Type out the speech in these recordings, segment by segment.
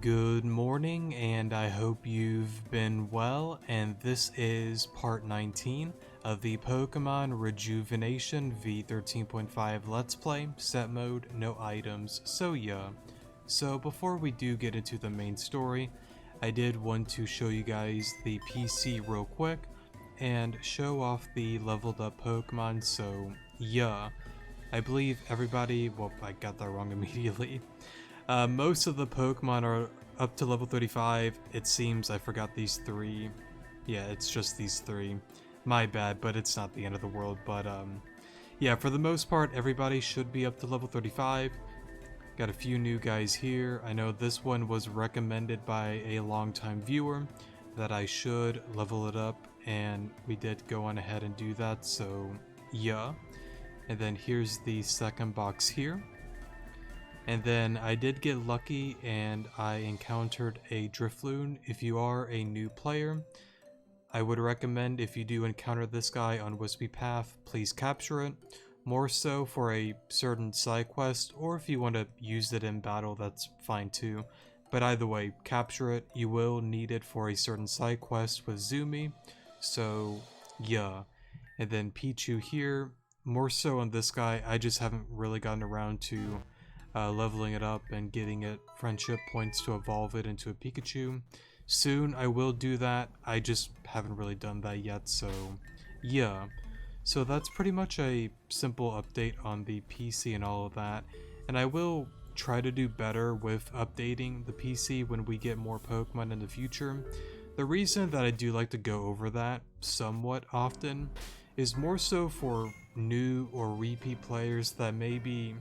Good morning, and I hope you've been well, and this is part 19 of the Pokemon Rejuvenation V13.5 Let's Play, set mode, no items, so yeah. So before we do get into the main story, I did want to show you guys the PC real quick, and show off the leveled up Pokemon, so yeah. I believe everybody, well, I got that wrong immediately. Most of the Pokemon are up to level 35. It seems I forgot these three. Yeah, it's just these three. My bad, but it's not the end of the world. But yeah, for the most part, everybody should be up to level 35. Got a few new guys here. I know this one was recommended by a longtime viewer that I should level it up, and we did go on ahead and do that, so yeah. And then here's the second box here. And then I did get lucky and I encountered a Drifloon. If you are a new player, I would recommend, if you do encounter this guy on Wispy Path, please capture it. More so for a certain side quest, or if you want to use it in battle, that's fine too. But either way, capture it. You will need it for a certain side quest with Zumi. So yeah. And then Pichu here. More so on this guy, I just haven't really gotten around to leveling it up and getting it friendship points to evolve it into a Pikachu. Soon I will do that, I just haven't really done that yet, so yeah. So that's pretty much a simple update on the PC and all of that, and I will try to do better with updating the PC when we get more Pokemon in the future. The reason that I do like to go over that somewhat often is more so for new or repeat players that maybe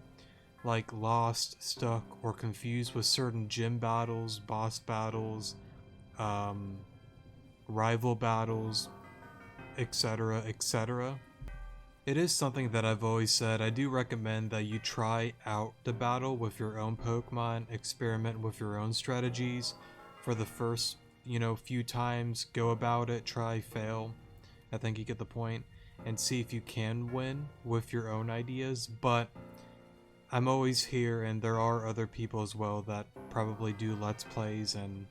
like lost, stuck, or confused with certain gym battles, boss battles, rival battles, etc., etc. It is something that I've always said. I do recommend that you try out the battle with your own Pokemon, experiment with your own strategies for the first, few times, go about it, try, fail. I think you get the point, and see if you can win with your own ideas, but I'm always here, and there are other people as well that probably do Let's Plays and,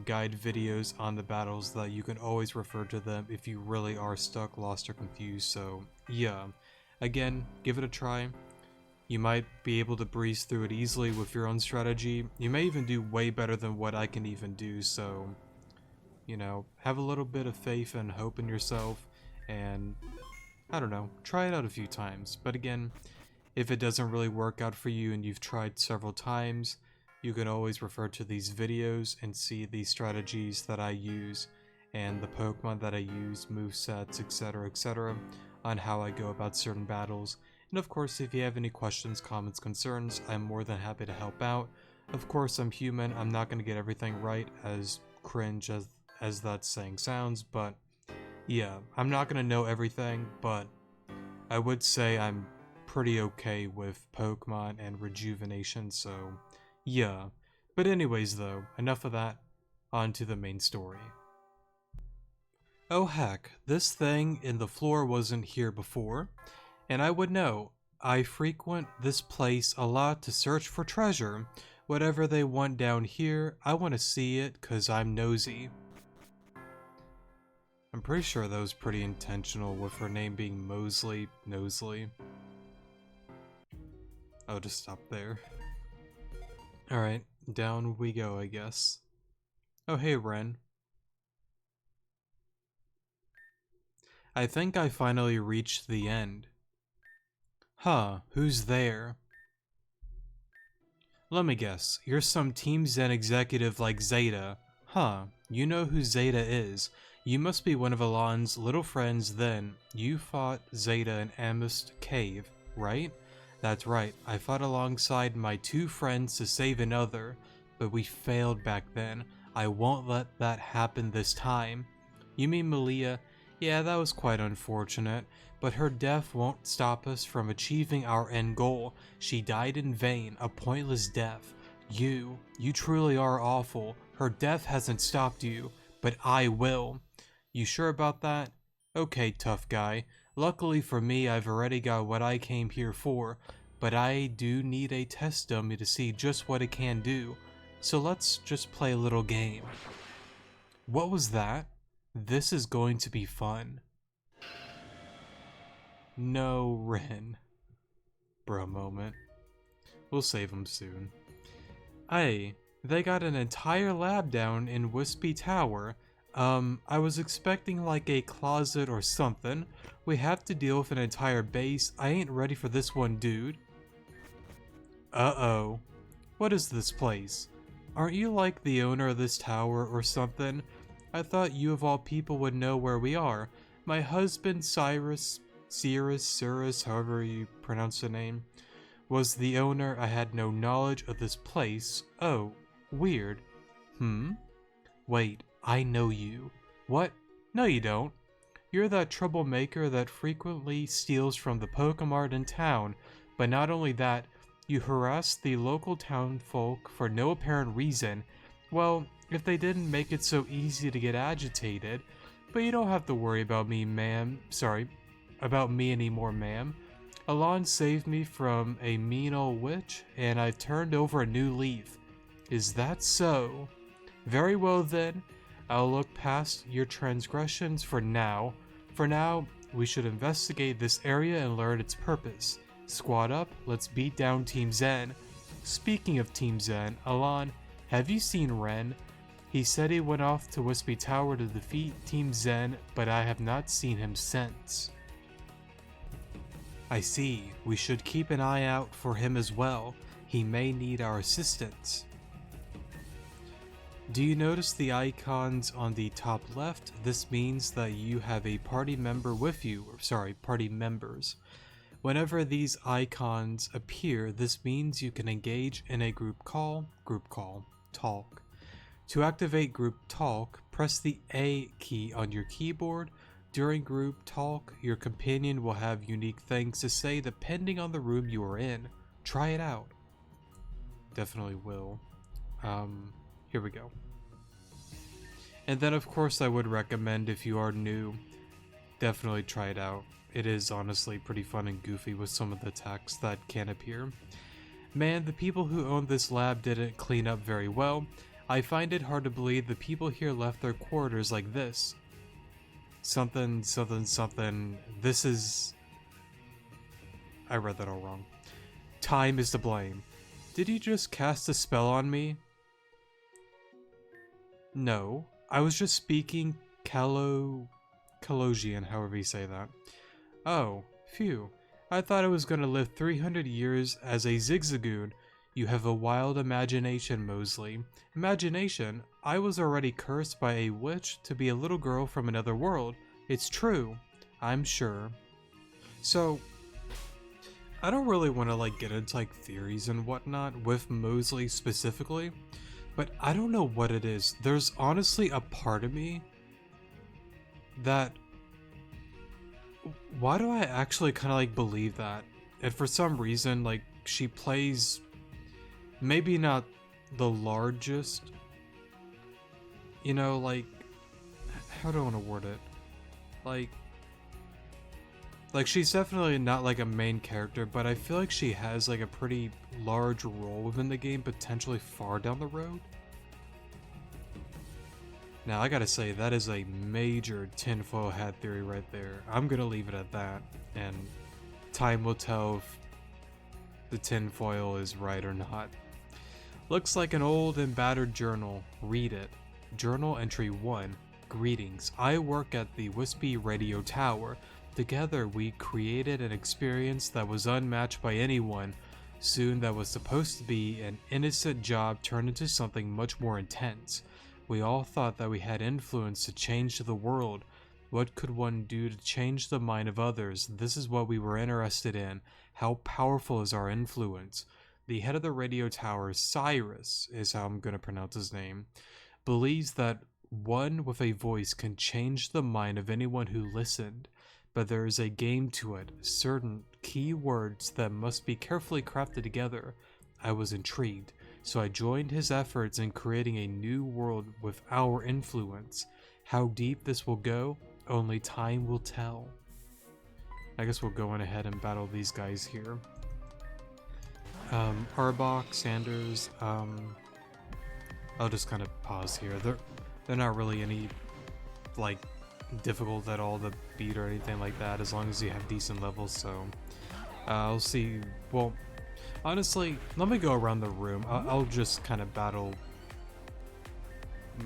guide videos on the battles that you can always refer to them if you really are stuck, lost, or confused. So, yeah. Again, give it a try. You might be able to breeze through it easily with your own strategy. You may even do way better than what I can even do, so, have a little bit of faith and hope in yourself, and, I don't know, try it out a few times. But again, if it doesn't really work out for you and you've tried several times, you can always refer to these videos and see the strategies that I use and the Pokemon that I use, movesets, etc., on how I go about certain battles. And of course, if you have any questions, comments, concerns, I'm more than happy to help out. Of course, I'm human. I'm not going to get everything right, as cringe as that saying sounds, but yeah, I'm not going to know everything, but I would say I'm pretty okay with Pokemon and Rejuvenation, so yeah. But anyways though, enough of that, on to the main story. Oh heck, this thing in the floor wasn't here before, and I would know. I frequent this place a lot to search for treasure. Whatever they want down here, I want to see it cause I'm nosy. I'm pretty sure that was pretty intentional with her name being Nosley. I'll just stop there. Alright, down we go, I guess. Oh hey, Ren. I think I finally reached the end. Huh, who's there? Let me guess, you're some Team Zen executive like Zeta. Huh, you know who Zeta is. You must be one of Alon's little friends then. You fought Zeta in Amist Cave, right? That's right, I fought alongside my two friends to save another, but we failed back then. I won't let that happen this time. You mean Malia? Yeah, that was quite unfortunate, but her death won't stop us from achieving our end goal. She died in vain, a pointless death. You truly are awful. Her death hasn't stopped you, but I will. You sure about that? Okay, tough guy. Luckily for me, I've already got what I came here for, but I do need a test dummy to see just what it can do. So let's just play a little game. What was that? This is going to be fun. No, Ren. Bro moment. We'll save him soon. Hey, they got an entire lab down in Wispy Tower. I was expecting like a closet or something. We have to deal with an entire base. I ain't ready for this one, dude. Uh-oh. What is this place? Aren't you like the owner of this tower or something? I thought you of all people would know where we are. My husband Cyrus, however you pronounce the name, was the owner. I had no knowledge of this place. Oh, weird. Wait, I know you. What? No you don't. You're that troublemaker that frequently steals from the Pokemart in town, but not only that, you harass the local townfolk for no apparent reason. Well, if they didn't make it so easy to get agitated, but you don't have to worry about me, ma'am. Sorry, about me anymore, ma'am. Alon saved me from a mean old witch, and I've turned over a new leaf. Is that so? Very well then, I'll look past your transgressions for now. For now, we should investigate this area and learn its purpose. Squad up, let's beat down Team Zen. Speaking of Team Zen, Alon, have you seen Ren? He said he went off to Wispy Tower to defeat Team Zen, but I have not seen him since. I see. We should keep an eye out for him as well. He may need our assistance. Do you notice the icons on the top left? This means that you have a party member with you, party members. Whenever these icons appear, this means you can engage in a group call, talk. To activate group talk, press the A key on your keyboard. During group talk, your companion will have unique things to say depending on the room you are in. Try it out. Definitely will. Here we go. And then of course I would recommend, if you are new, definitely try it out. It is honestly pretty fun and goofy with some of the text that can appear. Man, the people who owned this lab didn't clean up very well. I find it hard to believe the people here left their quarters like this. Something. This is... I read that all wrong. Time is to blame. Did you just cast a spell on me? No, I was just speaking Kalosian, however you say that. Oh, phew. I thought I was gonna live 300 years as a Zigzagoon. You have a wild imagination, Mosley. Imagination? I was already cursed by a witch to be a little girl from another world. It's true, I'm sure. So, I don't really want to like get into like theories and whatnot with Mosley specifically, but I don't know what it is. There's honestly a part of me that, why do I actually kind of like believe that? And for some reason, like, she plays maybe not the largest, you know, like, how do I want to word it? Like she's definitely not like a main character, but I feel like she has like a pretty large role within the game, potentially far down the road. Now I gotta say, that is a major tinfoil hat theory right there. I'm gonna leave it at that, and time will tell if the tinfoil is right or not. Looks like an old and battered journal. Read it. Journal entry 1. Greetings. I work at the Wispy Radio Tower. Together we created an experience that was unmatched by anyone. Soon that was supposed to be an innocent job turned into something much more intense. We all thought that we had influence to change the world. What could one do to change the mind of others? This is what we were interested in. How powerful is our influence? The head of the radio tower, Cyrus, is how I'm going to pronounce his name, believes that one with a voice can change the mind of anyone who listened. But there is a game to it, certain key words that must be carefully crafted together. I was intrigued, so I joined his efforts in creating a new world with our influence. How deep this will go, only time will tell. I guess we'll go on ahead and battle these guys here. Arbok, Sanders, I'll just kind of pause here. They're not really any, like, difficult at all to beat or anything like that, as long as you have decent levels, so... I'll see... Well, honestly, let me go around the room. I'll just kind of battle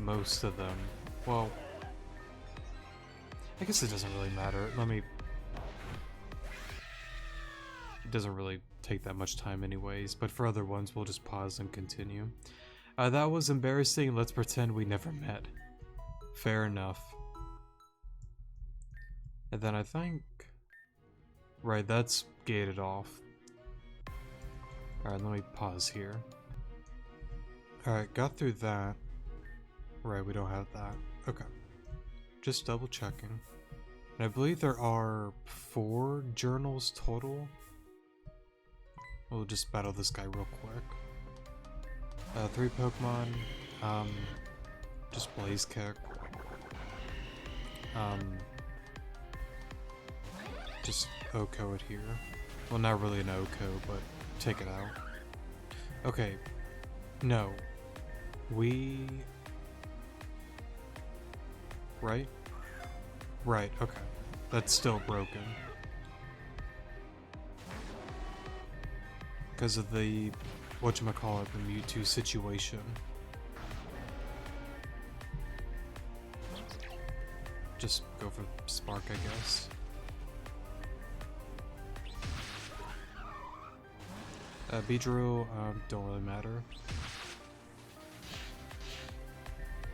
most of them. Well... I guess it doesn't really matter. It doesn't really take that much time anyways, but for other ones, we'll just pause and continue. That was embarrassing. Let's pretend we never met. Fair enough. And then I think... Right, that's gated off. Alright, let me pause here. Alright, got through that. Right, we don't have that. Okay. Just double checking. And I believe there are 4 journals total. We'll just battle this guy real quick. 3 Pokemon. Just Blaze Kick. Just Oko it here. Well, not really an Oko, but take it out. Okay. No. Right? Right, okay. That's still broken. Because of the, whatchamacallit, the Mewtwo situation. Just go for Spark, I guess. Beedrill, don't really matter.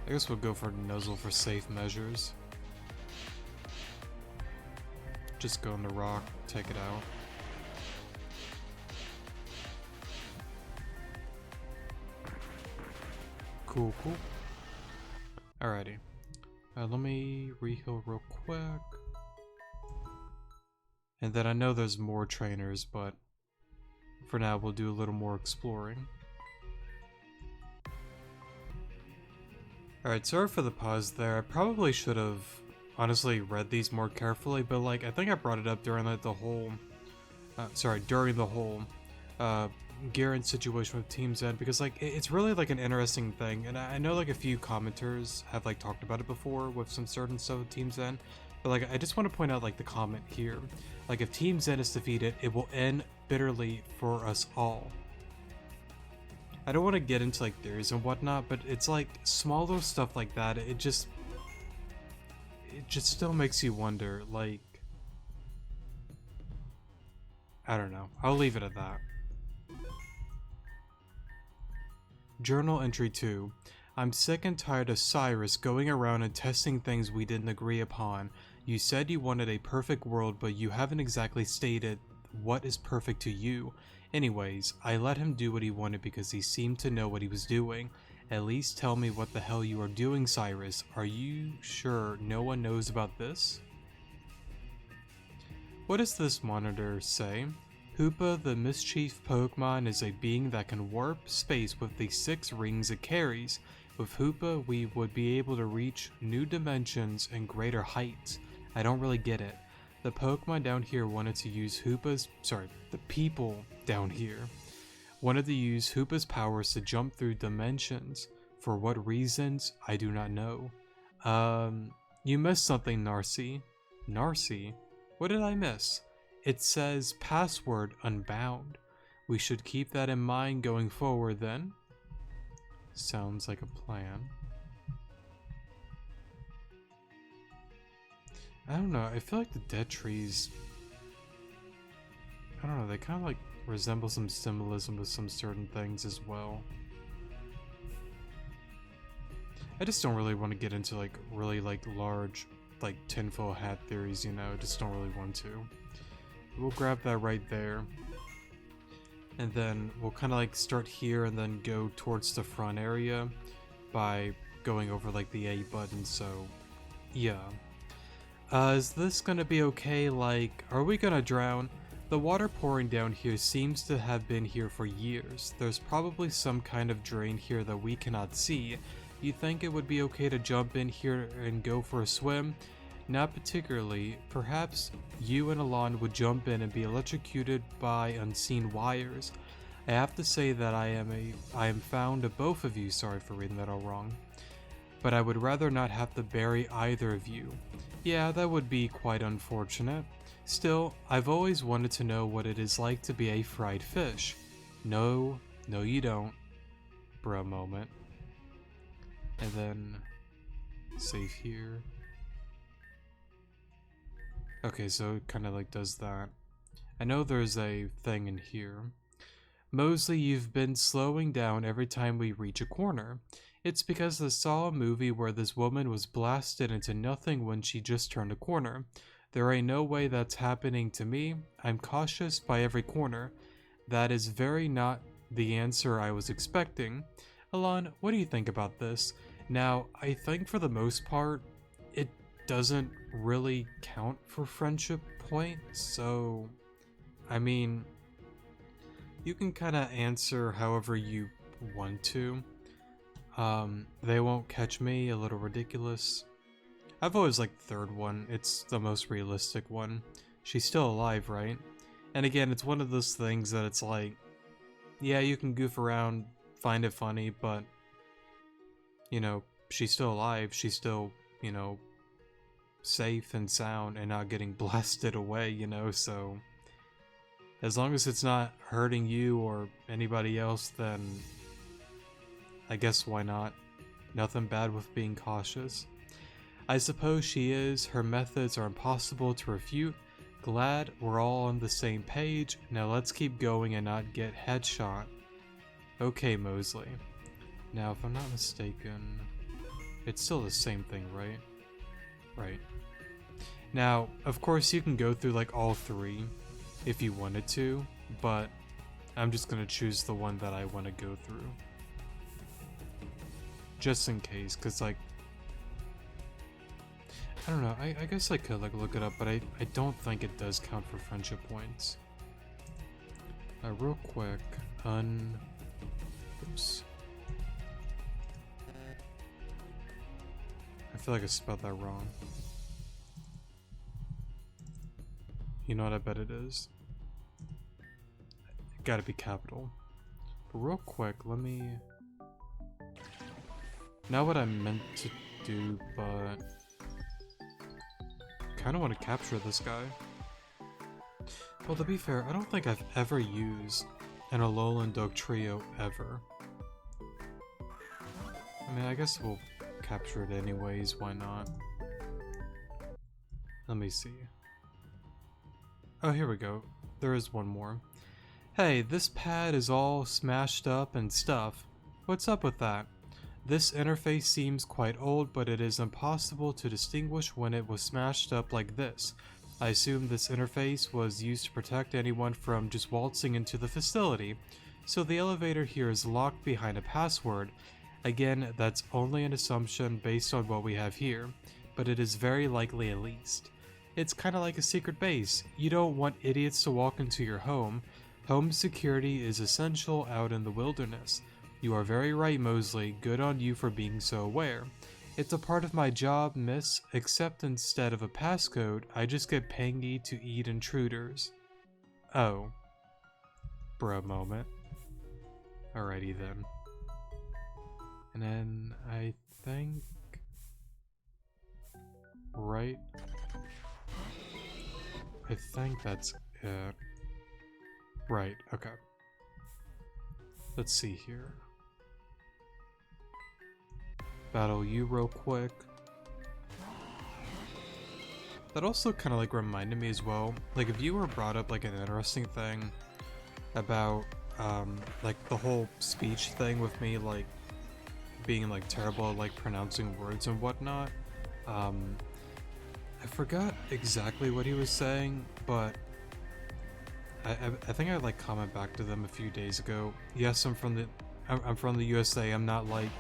I guess we'll go for Nuzzle for safe measures. Just go into Rock, take it out. Cool, cool. Alrighty. Let me re-heal real quick. And then I know there's more trainers, but for now we'll do a little more exploring. Alright, sorry for the pause there. I probably should have honestly read these more carefully, but like I think I brought it up during like the whole during the whole Gearan situation with Team Zen, because like it's really like an interesting thing, and I know like a few commenters have like talked about it before with some certain stuff with Team Zen, but like I just want to point out like the comment here, like if Team Zen is defeated, it will end bitterly for us all. I don't want to get into like theories and whatnot, but it's like small little stuff like that, it just still makes you wonder, like, I don't know, I'll leave it at that. Journal entry 2. I'm sick and tired of Cyrus going around and testing things we didn't agree upon. You said you wanted a perfect world, but you haven't exactly stated what is perfect to you. Anyways, I let him do what he wanted because he seemed to know what he was doing. At least tell me what the hell you are doing, Cyrus. Are you sure no one knows about this? What does this monitor say? Hoopa, the mischief Pokemon, is a being that can warp space with the 6 rings it carries. With Hoopa, we would be able to reach new dimensions and greater heights. I don't really get it. The Pokemon down here wanted to use the people down here wanted to use Hoopa's powers to jump through dimensions. For what reasons, I do not know. You missed something, Narcy. Narcy? What did I miss? It says password unbound. We should keep that in mind going forward then. Sounds like a plan. I don't know, I feel like the dead trees, I don't know, they kind of like resemble some symbolism with some certain things as well. I just don't really want to get into like really like large like tinfoil hat theories, you know, I just don't really want to. We'll grab that right there. And then we'll kind of like start here and then go towards the front area by going over like the A button, so yeah. Is this gonna be okay? Like, are we gonna drown? The water pouring down here seems to have been here for years. There's probably some kind of drain here that we cannot see. You think it would be okay to jump in here and go for a swim? Not particularly. Perhaps you and Alon would jump in and be electrocuted by unseen wires. I have to say that I am fond of both of you, sorry for reading that all wrong. But I would rather not have to bury either of you. Yeah, that would be quite unfortunate. Still, I've always wanted to know what it is like to be a fried fish. No, no you don't. Bro moment. And then save here. Okay, so it kind of like does that. I know there's a thing in here. Mosley, you've been slowing down every time we reach a corner. It's because I saw a movie where this woman was blasted into nothing when she just turned a corner. There ain't no way that's happening to me. I'm cautious by every corner. That is very not the answer I was expecting. Alon, what do you think about this? Now, I think for the most part, it doesn't really count for friendship points, so I mean, you can kind of answer however you want to. They won't catch me, a little ridiculous. I've always liked the third one, it's the most realistic one. She's still alive, right? And again, it's one of those things that it's like, yeah, you can goof around, find it funny, but, you know, she's still alive, she's still, you know, safe and sound and not getting blasted away, you know, so as long as it's not hurting you or anybody else, then I guess why not? Nothing bad with being cautious. I suppose she is. Her methods are impossible to refute. Glad we're all on the same page. Now let's keep going and not get headshot. Okay, Mosley. Now, if I'm not mistaken, it's still the same thing, right? Right. Now, of course, you can go through like all three if you wanted to, but I'm just gonna choose the one that I want to go through. Just in case, because like, I don't know, I guess I could like look it up, but I don't think it does count for friendship points. Real quick, oops. I feel like I spelled that wrong. You know what, I bet it is. It gotta be capital. But real quick, let me... Not what I meant to do, but... Kinda want to capture this guy. Well, to be fair, I don't think I've ever used an Alolan Dugtrio ever. I mean, I guess we'll capture it anyways, why not? Let me see. Oh, here we go. There is one more. Hey, this pad is all smashed up and stuff. What's up with that? This interface seems quite old, but it is impossible to distinguish when it was smashed up like this. I assume this interface was used to protect anyone from just waltzing into the facility. So the elevator here is locked behind a password. Again, that's only an assumption based on what we have here, but it is very likely at least. It's kind of like a secret base. You don't want idiots to walk into your home. Home security is essential out in the wilderness. You are very right, Mosley. Good on you for being so aware. It's a part of my job, miss, except instead of a passcode, I just get pangy to eat intruders. Oh. Bro moment. Alrighty then. And then I think... Right? I think that's it. Right, okay. Let's see here. Battle you real quick. That also kind of like reminded me as well, like if you were brought up like an interesting thing about like the whole speech thing with me like being like terrible at like pronouncing words and whatnot. I forgot exactly what he was saying, but I think I like comment back to them a few days ago. Yes, I'm from the USA. I'm not like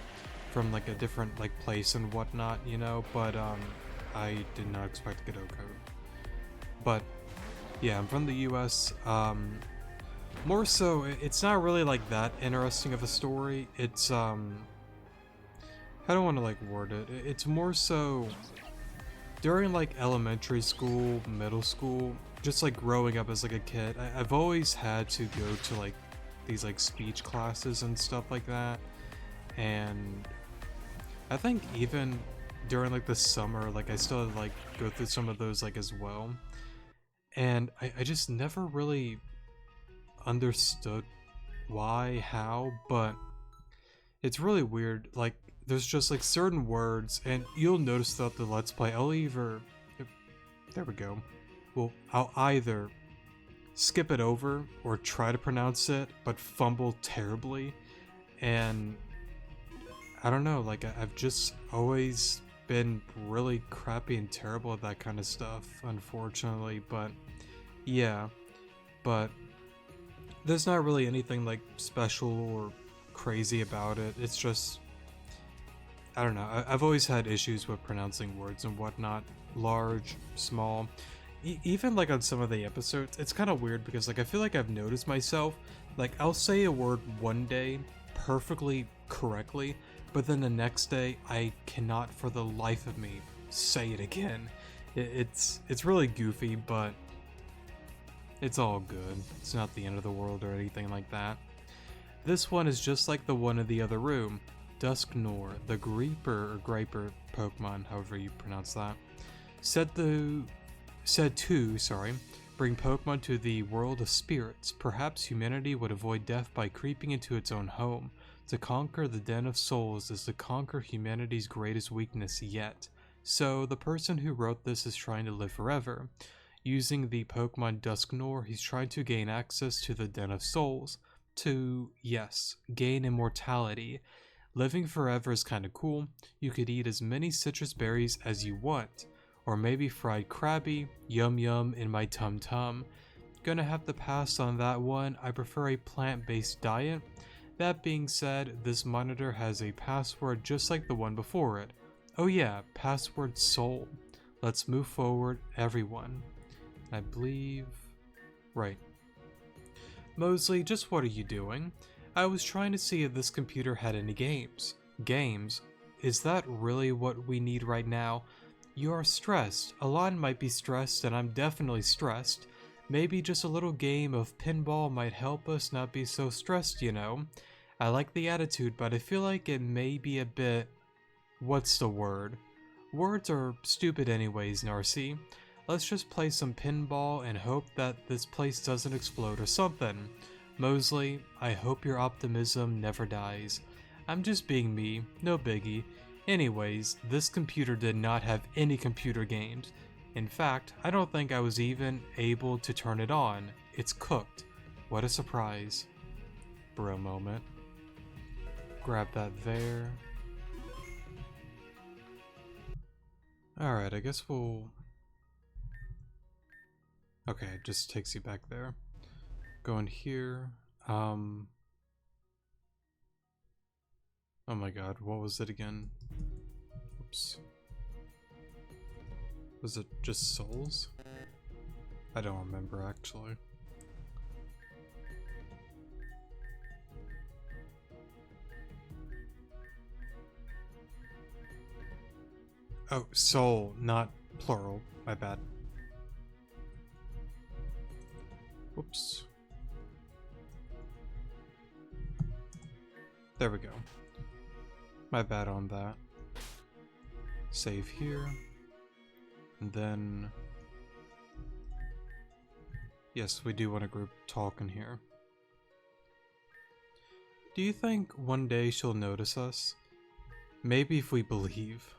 from like a different like place and whatnot, you know, but I did not expect to get O-code. But yeah, I'm from the US. More so, it's not really like that interesting of a story. It's I don't want to like word it. It's more so during like elementary school, middle school, just like growing up as like a kid, I've always had to go to like these like speech classes and stuff like that, and I think even during like the summer, like I still like go through some of those like as well, and I just never really understood why, how, but it's really weird. Like there's just like certain words, and you'll notice throughout the Let's Play, there we go. Well, I'll either skip it over or try to pronounce it, but fumble terribly, and I don't know, like I've just always been really crappy and terrible at that kind of stuff, unfortunately, but yeah, but there's not really anything like special or crazy about it. It's just, I don't know, I've always had issues with pronouncing words and whatnot, large, small. Even like on some of the episodes, it's kind of weird because like I feel like I've noticed myself, like I'll say a word one day perfectly correctly, but then the next day I cannot for the life of me say it again. It's really goofy, but it's all good. It's not the end of the world or anything like that. This one is just like the one in the other room. Dusknor, the Griper Pokemon, however you pronounce that, said to bring Pokemon to the world of spirits. Perhaps humanity would avoid death by creeping into its own home. To conquer the Den of Souls is to conquer humanity's greatest weakness yet. So the person who wrote this is trying to live forever. Using the Pokemon Dusknor, he's trying to gain access to the Den of Souls. To, yes, gain immortality. Living forever is kinda cool. You could eat as many citrus berries as you want. Or maybe fried crabby, yum yum in my tum tum. Gonna have to pass on that one. I prefer a plant-based diet. That being said, this monitor has a password just like the one before it. Oh yeah, password soul. Let's move forward, everyone. I believe... right. Mosley, just what are you doing? I was trying to see if this computer had any games. Games? Is that really what we need right now? You are stressed. Alon might be stressed, and I'm definitely stressed. Maybe just a little game of pinball might help us not be so stressed, you know? I like the attitude, but I feel like it may be a bit... what's the word? Words are stupid anyways, Narcy. Let's just play some pinball and hope that this place doesn't explode or something. Mosley, I hope your optimism never dies. I'm just being me, no biggie. Anyways, this computer did not have any computer games. In fact, I don't think I was even able to turn it on. It's cooked. What a surprise. Bro moment. Grab that there. Alright, I guess we'll... okay, it just takes you back there. Go in here. Oh my god, what was it again? Oops. Was it just souls? I don't remember actually. Oh, soul, not plural. My bad. Whoops. There we go. My bad on that. Save here. And then... yes, we do want a group talk in here. Do you think one day she'll notice us? Maybe if we believe.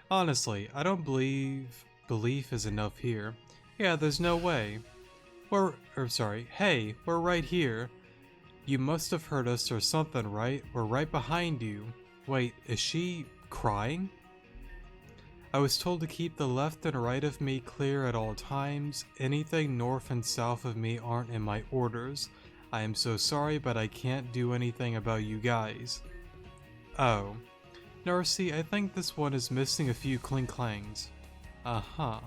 Honestly, I don't believe belief is enough here. Yeah, there's no way. Hey, we're right here. You must have heard us or something, right? We're right behind you. Wait, is she crying? I was told to keep the left and right of me clear at all times. Anything north and south of me aren't in my orders. I am so sorry, but I can't do anything about you guys. Oh. Narcy, I think this one is missing a few clink-clangs. Uh-huh.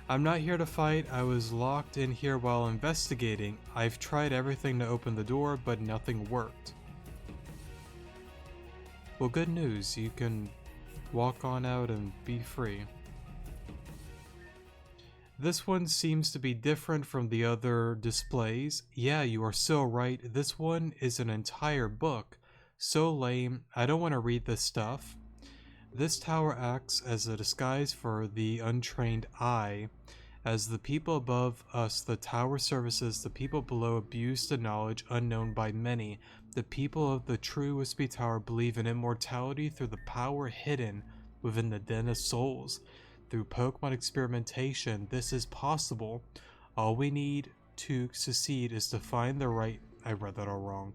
I'm not here to fight. I was locked in here while investigating. I've tried everything to open the door, but nothing worked. Well, good news. You can walk on out and be free. This one seems to be different from the other displays. Yeah, you are so right. This one is an entire book. So lame. I don't want to read this stuff. This tower acts as a disguise for the untrained eye. As the people above us, the tower services, the people below abuse the knowledge unknown by many. The people of the true Wispy Tower believe in immortality through the power hidden within the Den of Souls. Through Pokemon experimentation, this is possible. All we need to succeed is to find the right... I read that all wrong.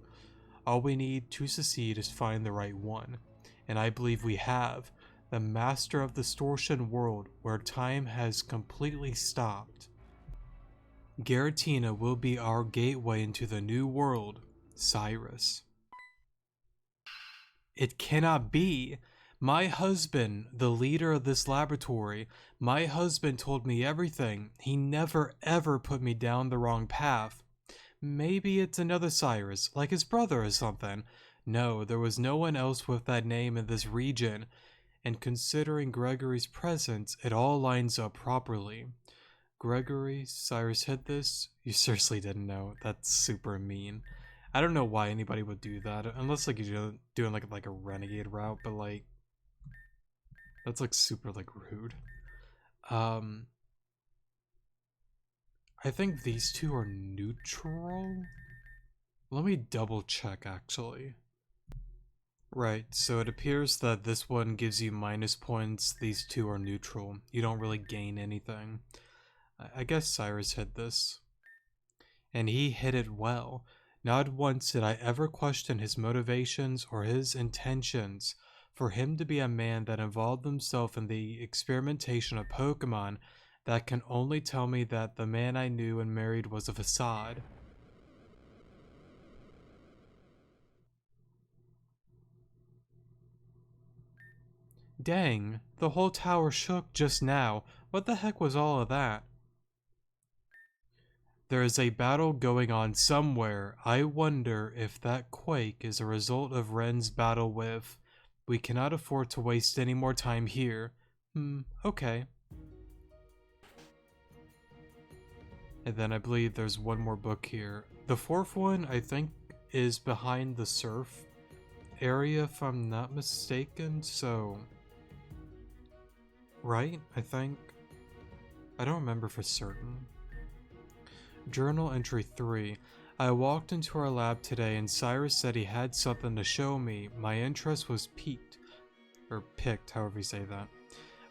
All we need to succeed is find the right one. And I believe we have. The master of the distortion world, where time has completely stopped. Giratina will be our gateway into the new world, Cyrus. It cannot be! My husband, the leader of this laboratory, my husband told me everything. He never ever put me down the wrong path. Maybe it's another Cyrus, like his brother or something. No, there was no one else with that name in this region. And considering Gregory's presence, it all lines up properly. Gregory, Cyrus hid this? You seriously didn't know? That's super mean. I don't know why anybody would do that, unless like you're doing like a renegade route, but like that's like super like rude. I think these two are neutral. Let me double check actually. Right, so it appears that this one gives you minus points, these two are neutral. You don't really gain anything. I guess Cyrus hid this. And he hid it well. Not once did I ever question his motivations or his intentions. For him to be a man that involved himself in the experimentation of Pokemon, that can only tell me that the man I knew and married was a facade. Dang, the whole tower shook just now. What the heck was all of that? There is a battle going on somewhere. I wonder if that quake is a result of Ren's battle with... We cannot afford to waste any more time here. Okay. And then I believe there's one more book here. The fourth one, I think, is behind the surf area, if I'm not mistaken, so... Right? I think. I don't remember for certain. Journal entry 3. I walked into our lab today and Cyrus said he had something to show me. My interest was piqued. Or picked, however you say that.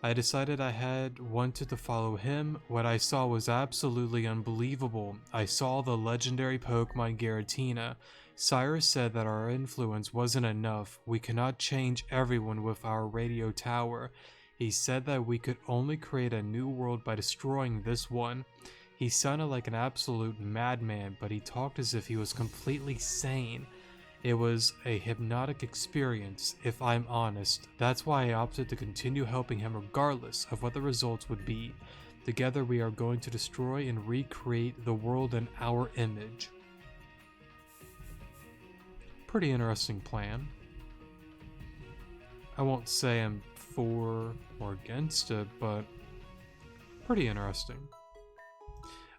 I decided I had wanted to follow him. What I saw was absolutely unbelievable. I saw the legendary Pokemon Giratina. Cyrus said that our influence wasn't enough. We cannot change everyone with our radio tower. He said that we could only create a new world by destroying this one. He sounded like an absolute madman, but he talked as if he was completely sane. It was a hypnotic experience, if I'm honest. That's why I opted to continue helping him regardless of what the results would be. Together we are going to destroy and recreate the world in our image. Pretty interesting plan. I won't say I'm for or against it, but pretty interesting.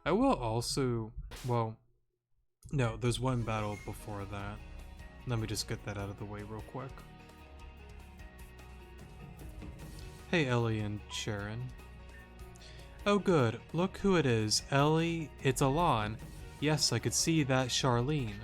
I will also, well, no, there's one battle before that. Let me just get that out of the way real quick. Hey Ellie and Sharon. Oh good, look who it is. Ellie, it's Alon. Yes, I could see that Charlene.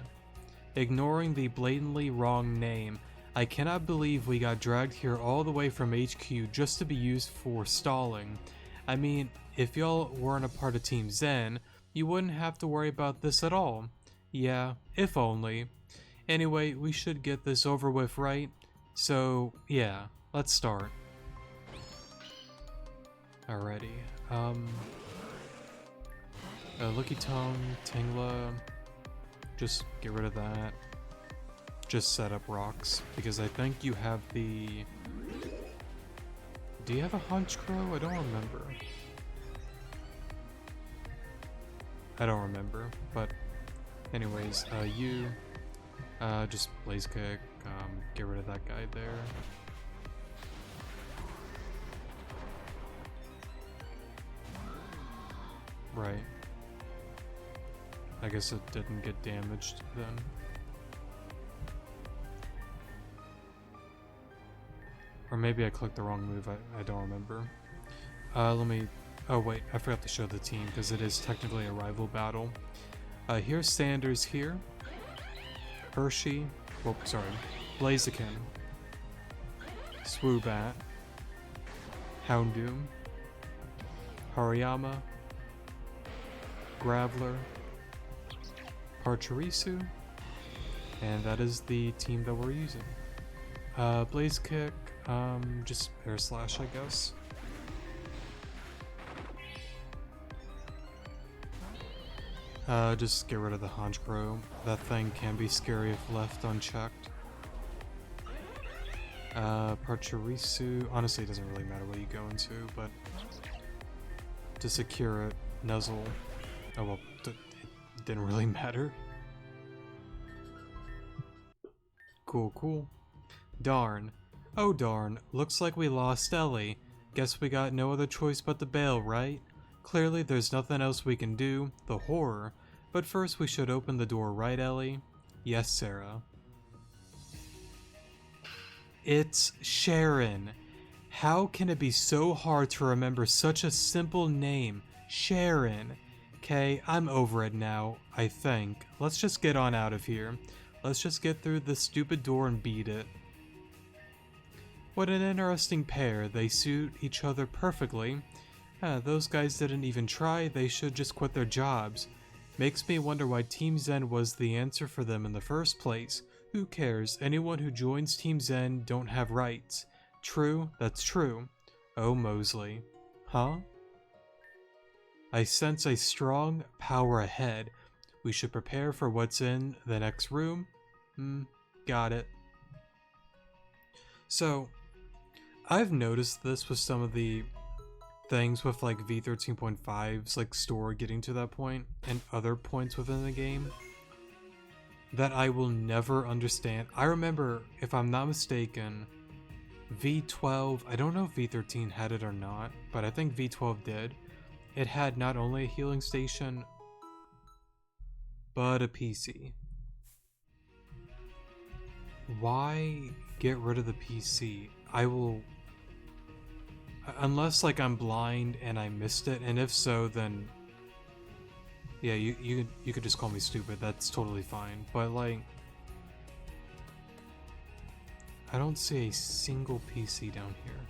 Ignoring the blatantly wrong name, I cannot believe we got dragged here all the way from HQ just to be used for stalling. I mean, if y'all weren't a part of Team Zen, you wouldn't have to worry about this at all. Yeah, if only. Anyway, we should get this over with, right? So, yeah, let's start. Alrighty, Looky Tongue, Tingla, just get rid of that. Just set up rocks, because I think you have the... Do you have a Honchkrow? I don't remember. I don't remember, but anyways, you, just Blaze Kick, get rid of that guy there. Right. I guess it didn't get damaged then. Or maybe I clicked the wrong move, I don't remember. Let me... Oh wait, I forgot to show the team because it is technically a rival battle. Here's Sanders here. Hershey. Well, sorry. Blaziken. Swoobat. Houndoom. Hariyama. Graveler. Pachirisu. And that is the team that we're using. Blaze Kick. Just Air Slash, I guess. Just get rid of the Honchkrow. That thing can be scary if left unchecked. Pachirisu. Honestly, it doesn't really matter what you go into, but to secure it, Nuzzle. Oh well, it didn't really matter. Cool, cool. Darn. Oh darn, looks like we lost Ellie. Guess we got no other choice but to bail, right? Clearly there's nothing else we can do, the horror. But first we should open the door, right Ellie? Yes, Sarah. It's Sharon. How can it be so hard to remember such a simple name? Sharon. Okay, I'm over it now, I think. Let's just get on out of here. Let's just get through this stupid door and beat it. What an interesting pair. They suit each other perfectly. Those guys didn't even try. They should just quit their jobs. Makes me wonder why Team Zen was the answer for them in the first place. Who cares? Anyone who joins Team Zen don't have rights. True, that's true. Oh, Mosley. Huh? I sense a strong power ahead. We should prepare for what's in the next room. Got it. So, I've noticed this with some of the things with like V13.5's like store getting to that point and other points within the game that I will never understand. I remember, if I'm not mistaken, V12, I don't know if V13 had it or not, but I think V12 did. It had not only a healing station, but a PC. Why get rid of the PC? I will... Unless like I'm blind and I missed it, and if so, then yeah, you could just call me stupid. That's totally fine. But like, I don't see a single PC down here,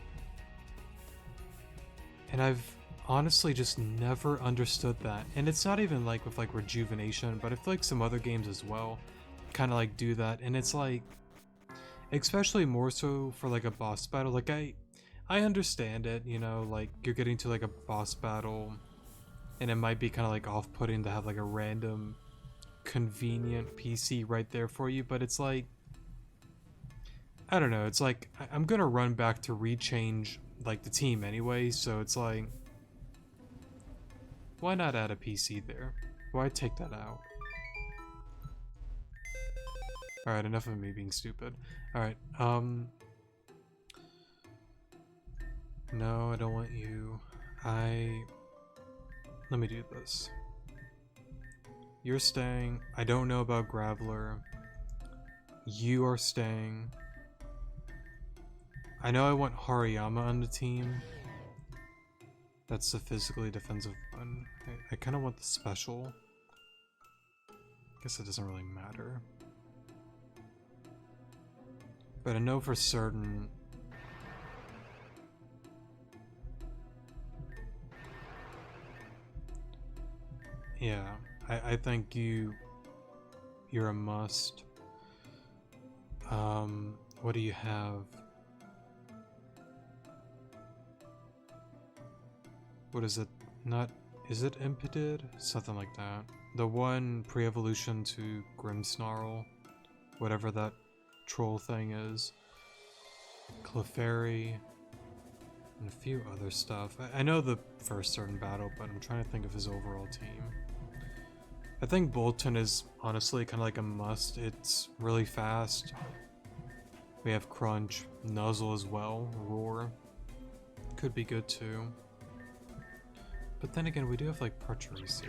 and I've honestly just never understood that. And it's not even like with like Rejuvenation, but I feel like some other games as well kind of like do that. And it's like, especially more so for like a boss battle. Like I understand it, you know, like you're getting to like a boss battle and it might be kind of like off-putting to have like a random convenient PC right there for you, but it's like, I don't know, it's like I'm gonna run back to rechange like the team anyway, so it's like, why not add a PC there? Why take that out? Alright, enough of me being stupid. Alright, no, I don't want you. Let me do this. You're staying. I don't know about Graveler. You are staying. I know I want Hariyama on the team. That's the physically defensive one. I kind of want the special. Guess it doesn't really matter. But I know for certain... Yeah, I think you're a must. What do you have? What is it? Not, is it Impeded? Something like that. The one pre-evolution to Grimmsnarl, whatever that troll thing is. Clefairy, and a few other stuff. I know the first certain battle, but I'm trying to think of his overall team. I think Bolton is honestly kind of like a must. It's really fast. We have Crunch, Nuzzle as well, Roar. Could be good too. But then again, we do have like Pachirisu.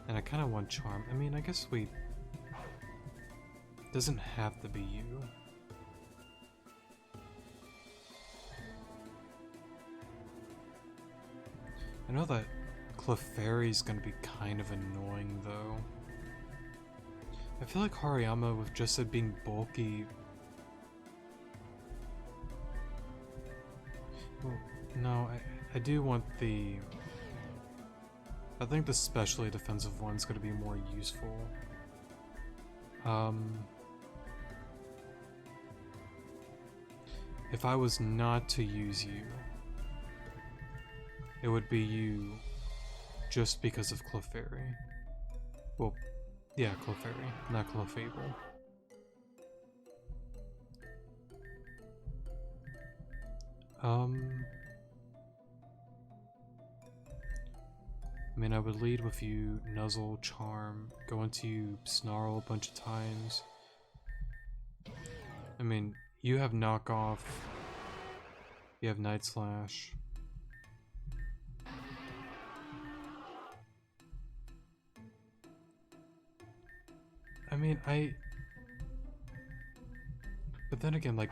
And I kind of want Charm. I mean, I guess we... Doesn't have to be you. I know that Clefairy's gonna be kind of annoying though. I feel like Hariyama with just it being bulky. Well, no, I do want the... I think the specially defensive one's gonna be more useful. If I was not to use you, it would be you just because of Clefairy. Well, yeah, Clefairy, not Clefable. I mean, I would lead with you, Nuzzle, Charm, go into you, Snarl a bunch of times. I mean, you have Knockoff, you have Night Slash. I mean, but then again, like,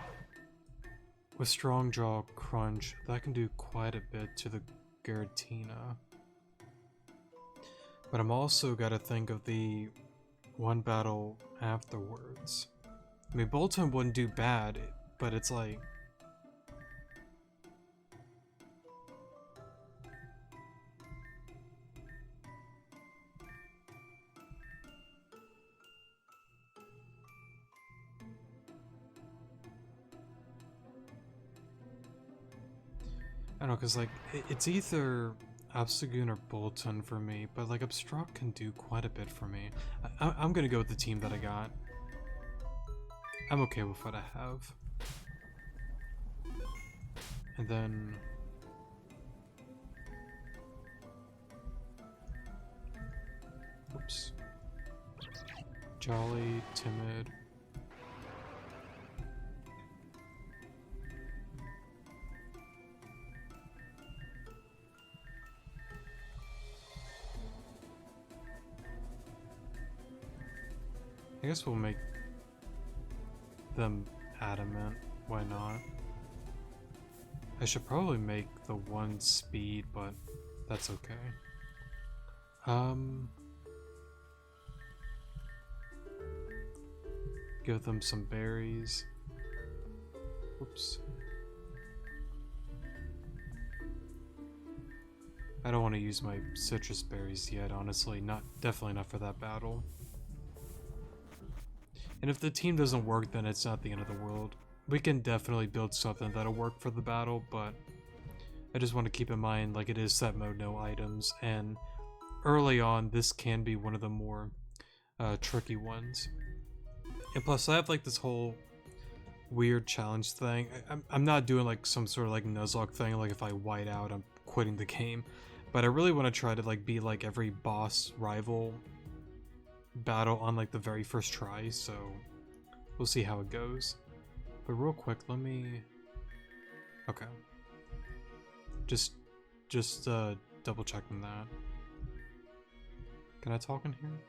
with Strong Jaw, Crunch, that can do quite a bit to the Giratina. But I'm also gotta think of the one battle afterwards. I mean, Bolton wouldn't do bad, but it's like... I don't know, because like, it's either Obstagoon or Bolton for me, but like Obstruct can do quite a bit for me. I'm gonna go with the team that I got. I'm okay with what I have. And then... Oops. Jolly, Timid. I guess we'll make them adamant. Why not? I should probably make the one speed, but that's okay. Give them some berries. Oops. I don't want to use my citrus berries yet, honestly. Definitely not for that battle. And if the team doesn't work, then it's not the end of the world. We can definitely build something that'll work for the battle, but I just want to keep in mind, like, it is set mode, no items, and early on, this can be one of the more tricky ones. And plus, I have, like, this whole weird challenge thing. I'm not doing, like, some sort of, like, Nuzlocke thing, like, if I white out, I'm quitting the game. But I really want to try to, like, be, like, every boss rival battle on like the very first try, so we'll see how it goes. But real quick, let me... Okay. Just double checking that. Can I talk in here?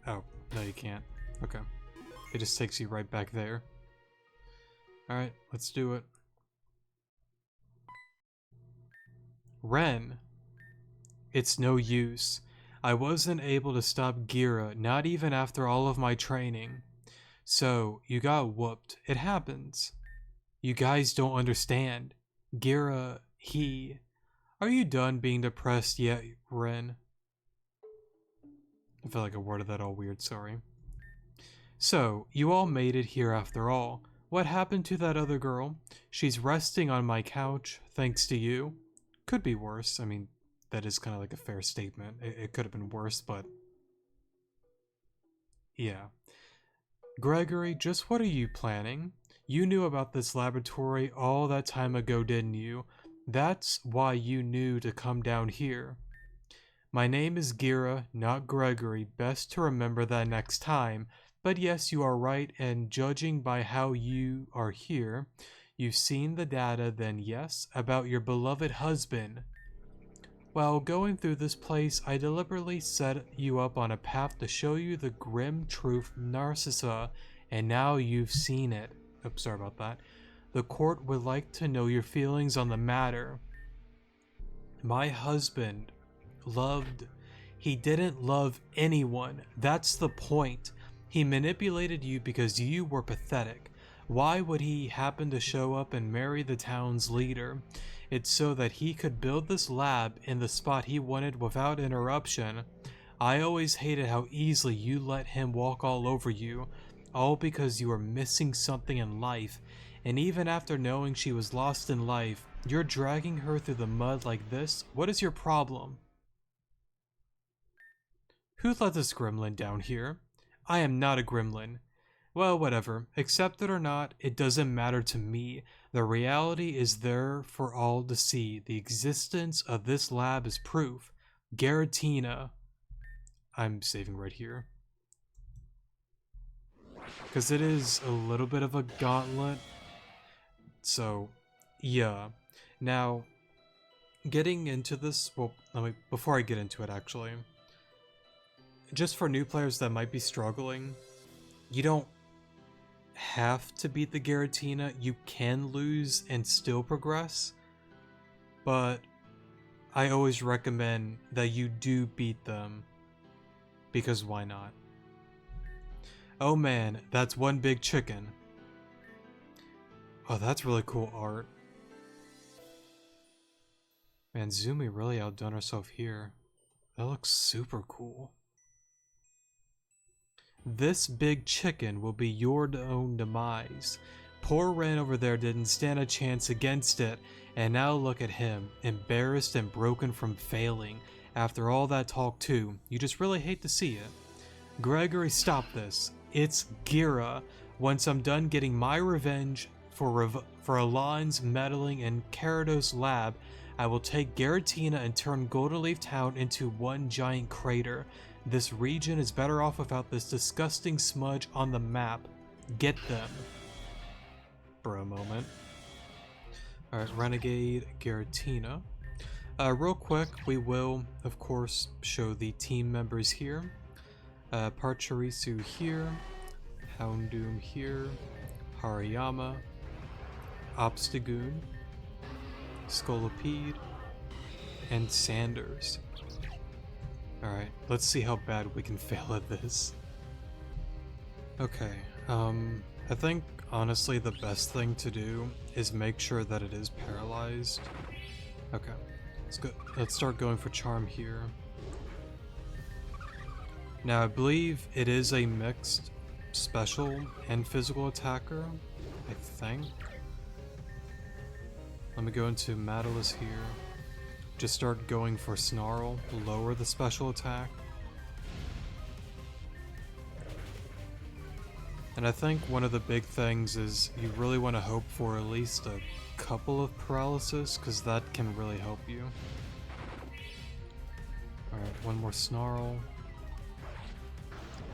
Oh, no you can't. Okay. It just takes you right back there. Alright, let's do it. Ren. It's no use. I wasn't able to stop Geara, not even after all of my training. So, you got whooped. It happens. You guys don't understand. Geara, he... Are you done being depressed yet, Ren? I feel like I worded that all weird, sorry. So, you all made it here after all. What happened to that other girl? She's resting on my couch, thanks to you. Could be worse, I mean... That is kind of like a fair statement. It could have been worse, but... Yeah. Gregory, just what are you planning? You knew about this laboratory all that time ago, didn't you? That's why you knew to come down here. My name is Geara, not Gregory. Best to remember that next time. But yes, you are right, and judging by how you are here, You've seen the data, then yes, about your beloved husband. While going through this place, I deliberately set you up on a path to show you the grim truth, Narcissa, and now you've seen it. Oops, sorry about that. The court would like to know your feelings on the matter. My husband loved... He didn't love anyone. That's the point. He manipulated you because you were pathetic. Why would he happen to show up and marry the town's leader? It's so that he could build this lab in the spot he wanted without interruption. I always hated how easily you let him walk all over you, all because you were missing something in life. And even after knowing she was lost in life, you're dragging her through the mud like this? What is your problem? Who let this gremlin down here? I am not a gremlin. Well, whatever. Accept it or not, it doesn't matter to me. The reality is there for all to see. The existence of this lab is proof. Giratina. I'm saving right here. Because it is a little bit of a gauntlet. So, yeah. Now, getting into this, well, before I get into it actually, just for new players that might be struggling, you don't have to beat the Giratina. You can lose and still progress, but I always recommend that you do beat them, because why not? Oh man, that's one big chicken. Oh, that's really cool art. Man, Zumi really outdone herself here. That looks super cool. This big chicken will be your own demise. Poor Ren over there didn't stand a chance against it, and now look at him, embarrassed and broken from failing. After all that talk too, you just really hate to see it. Gregory, stop this. It's Geara. Once I'm done getting my revenge for Alon's meddling in Carados' lab, I will take Giratina and turn Golden Leaf Town into one giant crater. This region is better off without this disgusting smudge on the map. Get them. For a moment. Alright, Renegade, Giratina. Real quick, we will, of course, show the team members here. Pachirisu here. Houndoom here. Hariyama. Obstagoon. Scolipede. And Sanders. Alright, let's see how bad we can fail at this. Okay, I think honestly the best thing to do is make sure that it is paralyzed. Okay, let's start going for charm here. Now I believe it is a mixed special and physical attacker, I think. Let me go into Matalus here. Just start going for Snarl, lower the special attack. And I think one of the big things is you really want to hope for at least a couple of paralysis, because that can really help you. Alright, one more Snarl.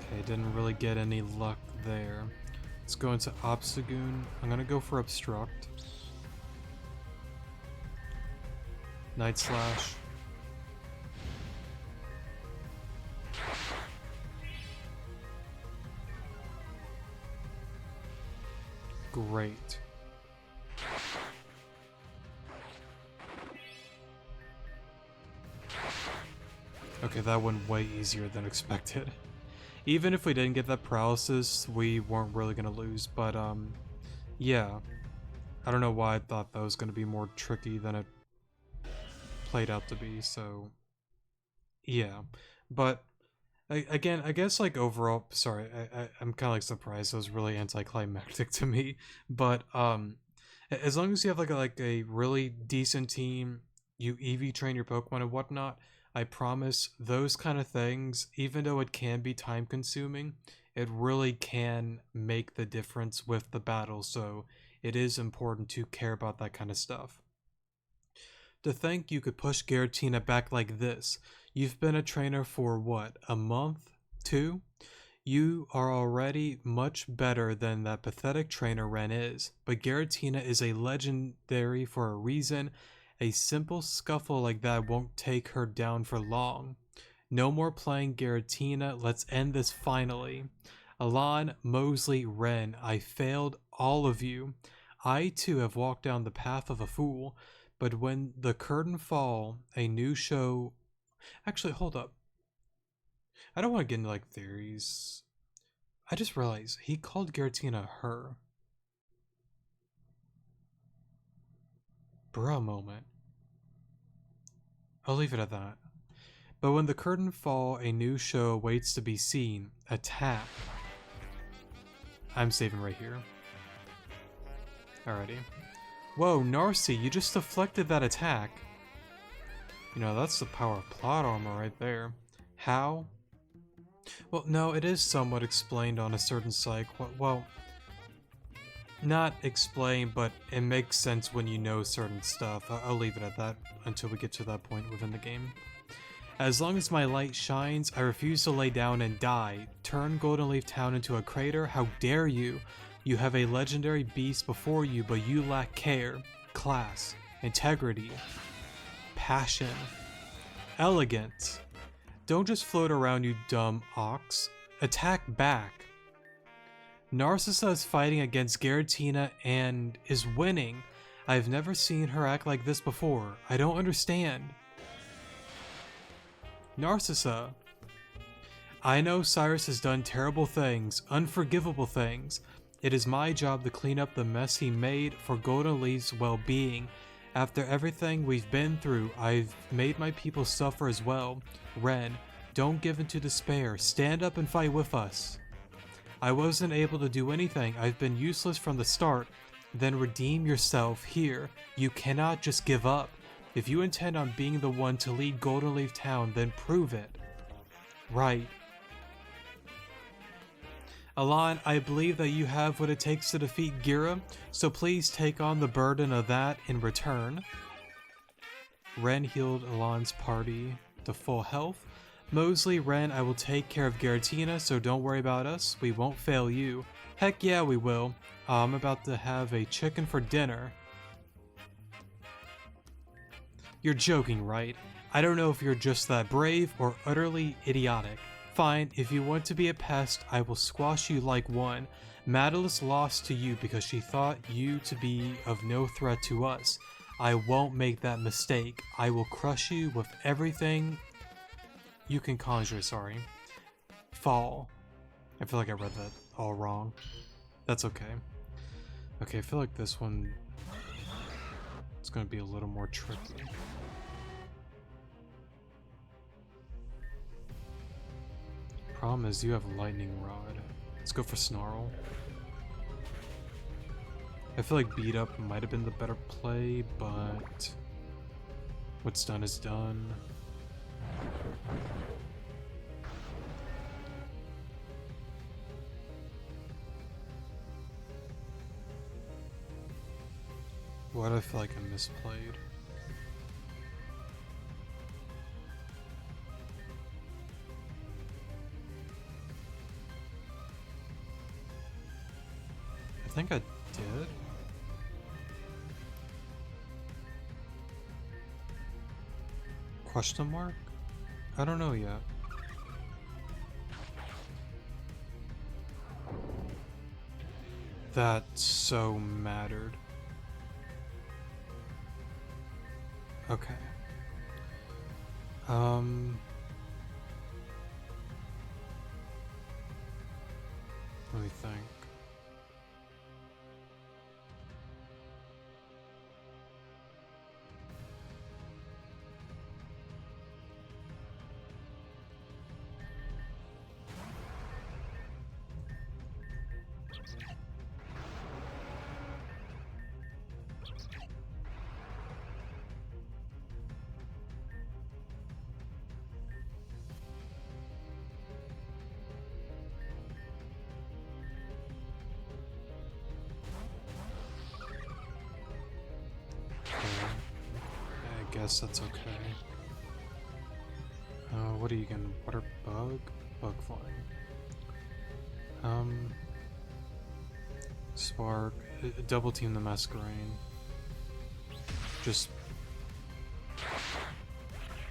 Okay, didn't really get any luck there. Let's go into Obstagoon. I'm gonna go for Obstruct. Night Slash. Great. Okay, that went way easier than expected. Even if we didn't get that paralysis, we weren't really gonna lose, but yeah. I don't know why I thought that was gonna be more tricky than it played out to be, so yeah. But again, I guess like overall, sorry, I'm kind of like surprised. It was really anticlimactic to me, but as long as you have like a really decent team, you EV train your Pokemon and whatnot, I promise those kind of things, even though it can be time consuming, it really can make the difference with the battle. So it is important to care about that kind of stuff. To think you could push Giratina back like this. You've been a trainer for what, a month? 2? You are already much better than that pathetic trainer Ren is, but Giratina is a legendary for a reason. A simple scuffle like that won't take her down for long. No more playing Giratina, let's end this finally. Alan, Mosley, Ren, I failed all of you. I too have walked down the path of a fool, but when the curtain fall, a new show... Actually, hold up. I don't want to get into like theories. I just realized he called Giratina her. Bruh moment. I'll leave it at that. But when the curtain fall, a new show waits to be seen. Attack. I'm saving right here. Alrighty. Whoa, Narcy, you just deflected that attack. You know, that's the power of plot armor right there. How? Well, no, it is somewhat explained on a certain psych. Well, not explained, but it makes sense when you know certain stuff. I'll leave it at that until we get to that point within the game. As long as my light shines, I refuse to lay down and die. Turn Golden Leaf Town into a crater? How dare you? You have a legendary beast before you, but you lack care, class, integrity, passion, elegance. Don't just float around, you dumb ox. Attack back. Narcissa is fighting against Giratina and is winning. I've never seen her act like this before. I don't understand. Narcissa. I know Cyrus has done terrible things, unforgivable things. It is my job to clean up the mess he made for Golden Leaf's well-being. After everything we've been through, I've made my people suffer as well. Ren, don't give in to despair. Stand up and fight with us. I wasn't able to do anything. I've been useless from the start. Then redeem yourself here. You cannot just give up. If you intend on being the one to lead Golden Leaf Town, then prove it. Right. Alan, I believe that you have what it takes to defeat Geara, so please take on the burden of that in return. Ren healed Alan's party to full health. Mosley, Ren, I will take care of Giratina, so don't worry about us. We won't fail you. Heck yeah, we will. I'm about to have a chicken for dinner. You're joking, right? I don't know if you're just that brave or utterly idiotic. Fine, if you want to be a pest, I will squash you like one. Madalus lost to you because she thought you to be of no threat to us. I won't make that mistake. I will crush you with everything you can conjure, sorry. Fall. I feel like I read that all wrong. That's okay. Okay, I feel like this one is going to be a little more tricky. Problem is, you have Lightning Rod. Let's go for Snarl. I feel like Beat Up might have been the better play, but what's done is done. Why do I feel like I misplayed? I think I did. Question mark? I don't know yet. That so mattered. Okay. Let me think. I guess that's okay. What are you gonna... Water bug? Bug flying. Um, Spark, double team the Masquerain. Just,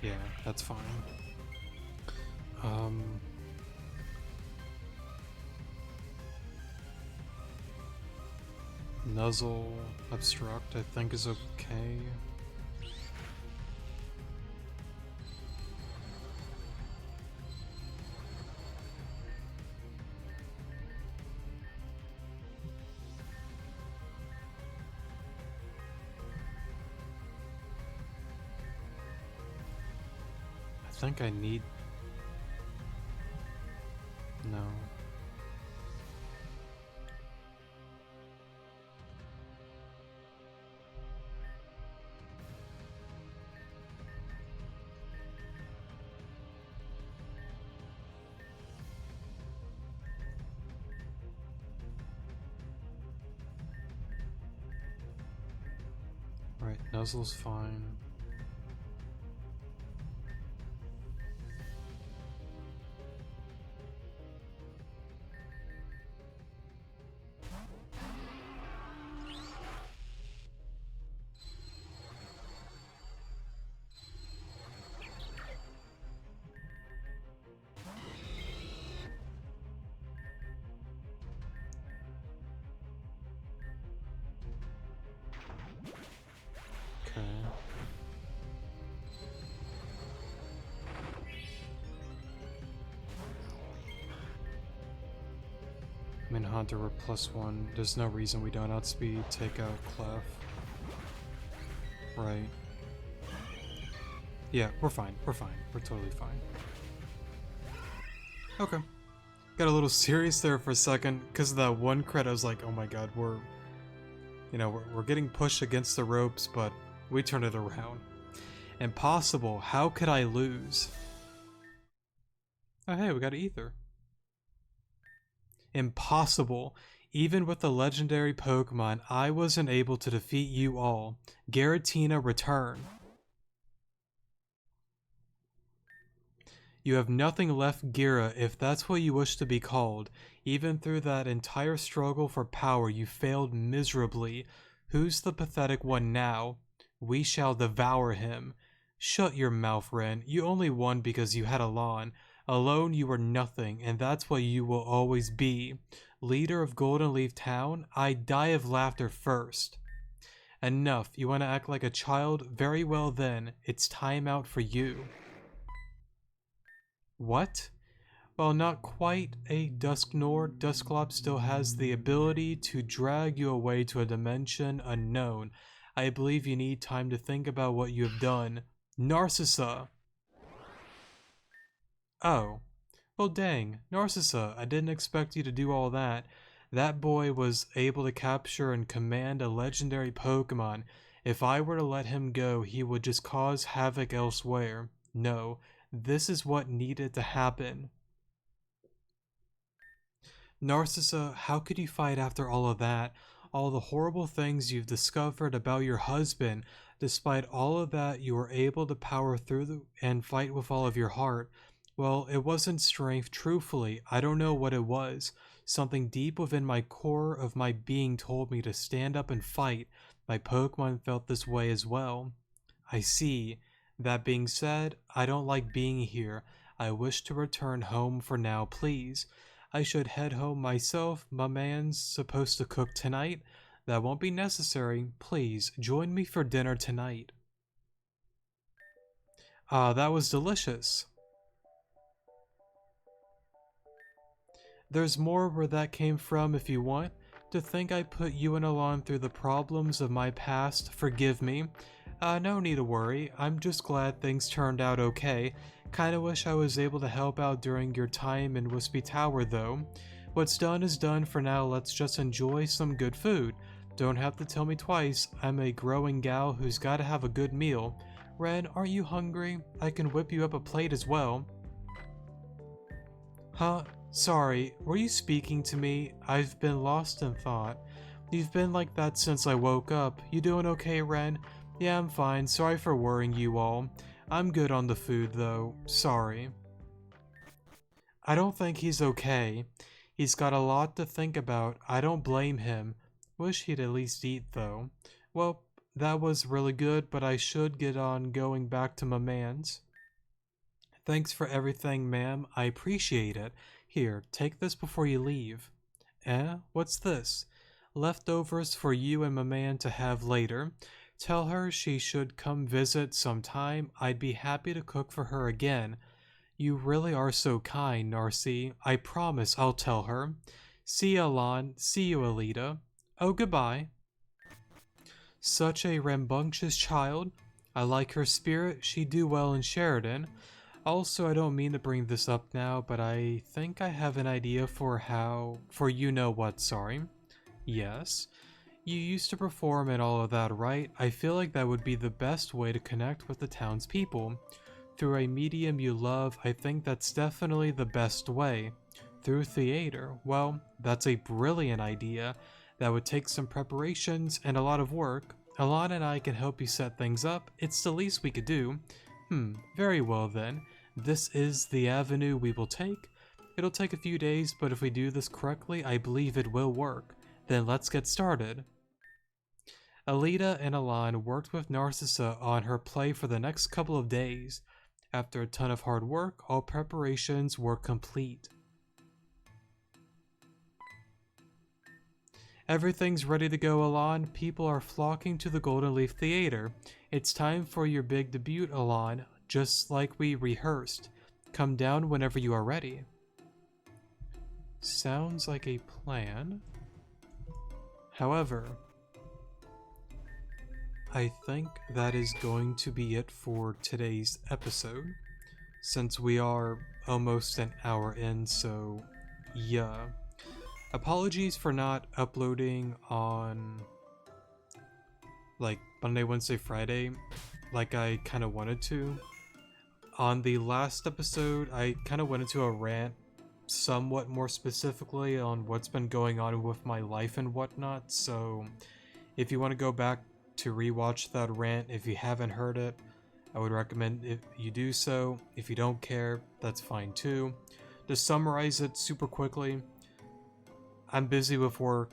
yeah, that's fine. Nuzzle, Obstruct, I think is okay. I think I need... No. Right, Nuzzle's fine. Okay. Hunter, we're +1. There's no reason we don't outspeed, take out Clef. Right. Yeah, we're fine. We're fine. We're totally fine. Okay. Got a little serious there for a second. Because of that one crit, I was like, oh my god, we're getting pushed against the ropes, but we turned it around. Impossible. How could I lose? Oh hey, we got an Ether. Impossible. Even with the legendary Pokemon, I wasn't able to defeat you all. Giratina, return. You have nothing left, Geara, if that's what you wish to be called. Even through that entire struggle for power, you failed miserably. Who's the pathetic one now? We shall devour him. Shut your mouth, Ren. You only won because you had a lawn. Alone you were nothing, and that's what you will always be. Leader of Golden Leaf Town, I die of laughter first. Enough, you want to act like a child? Very well then, it's time out for you. What? Well, not quite a Dusknoir, Dusclops still has the ability to drag you away to a dimension unknown. I believe you need time to think about what you have done. Narcissa! Oh. Well dang, Narcissa, I didn't expect you to do all that. That boy was able to capture and command a legendary Pokemon. If I were to let him go, he would just cause havoc elsewhere. No, this is what needed to happen. Narcissa, how could you fight after all of that? All the horrible things you've discovered about your husband. Despite all of that, you were able to power through and fight with all of your heart. Well, it wasn't strength, truthfully. I don't know what it was. Something deep within my core of my being told me to stand up and fight. My Pokemon felt this way as well. I see. That being said, I don't like being here. I wish to return home for now, please. I should head home myself. My man's supposed to cook tonight. That won't be necessary. Please, join me for dinner tonight. Ah, that was delicious. There's more where that came from if you want. To think I put you and Alon through the problems of my past, forgive me. No need to worry, I'm just glad things turned out okay. Kinda wish I was able to help out during your time in Wispy Tower though. What's done is done for now, let's just enjoy some good food. Don't have to tell me twice, I'm a growing gal who's gotta have a good meal. Ren, aren't you hungry? I can whip you up a plate as well. Huh? Sorry, were you speaking to me? I've been lost in thought. You've been like that since I woke up. You doing okay, Ren? Yeah, I'm fine. Sorry for worrying you all. I'm good on the food, though. Sorry. I don't think he's okay. He's got a lot to think about. I don't blame him. Wish he'd at least eat, though. Well, that was really good, but I should get on going back to my man's. Thanks for everything, ma'am. I appreciate it. Here, take this before you leave. Eh? What's this? Leftovers for you and my man to have later. Tell her she should come visit sometime. I'd be happy to cook for her again. You really are so kind, Narcy. I promise I'll tell her. See you, Alon. See you, Alita. Oh, goodbye. Such a rambunctious child. I like her spirit. She'd do well in Sheridan. Also, I don't mean to bring this up now, but I think I have an idea for you know what, sorry. Yes. You used to perform and all of that, right? I feel like that would be the best way to connect with the townspeople. Through a medium you love, I think that's definitely the best way. Through theater, well, that's a brilliant idea. That would take some preparations and a lot of work. Alana and I can help you set things up. It's the least we could do. Very well then. This is the avenue we will take. It'll take a few days, but if we do this correctly, I believe it will work. Then let's get started. Alita and Alan worked with Narcissa on her play for the next couple of days. After a ton of hard work, all preparations were complete. Everything's ready to go, Alan. People are flocking to the Golden Leaf Theater. It's time for your big debut, Alan, just like we rehearsed. Come down whenever you are ready. Sounds like a plan. However, I think that is going to be it for today's episode, since we are almost an hour in, so yeah. Apologies for not uploading on like Monday, Wednesday, Friday like I kind of wanted to. On the last episode, I kind of went into a rant somewhat more specifically on what's been going on with my life and whatnot, so if you want to go back to rewatch that rant, if you haven't heard it, I would recommend if you do so. If you don't care, that's fine too. To summarize it super quickly, I'm busy with work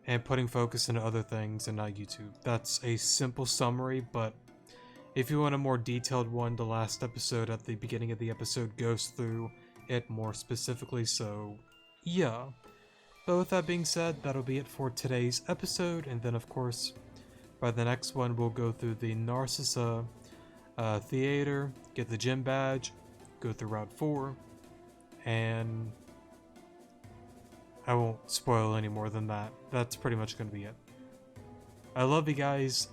and putting focus into other things and not YouTube. That's a simple summary, but if you want a more detailed one, the last episode at the beginning of the episode goes through it more specifically, so yeah. But with that being said, that'll be it for today's episode, and then of course, by the next one, we'll go through the Narcissa Theater, get the gym badge, go through Route 4, and I won't spoil any more than that. That's pretty much going to be it. I love you guys.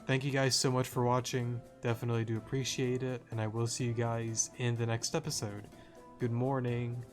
Thank you guys so much for watching. Definitely do appreciate it, and I will see you guys in the next episode. Good morning.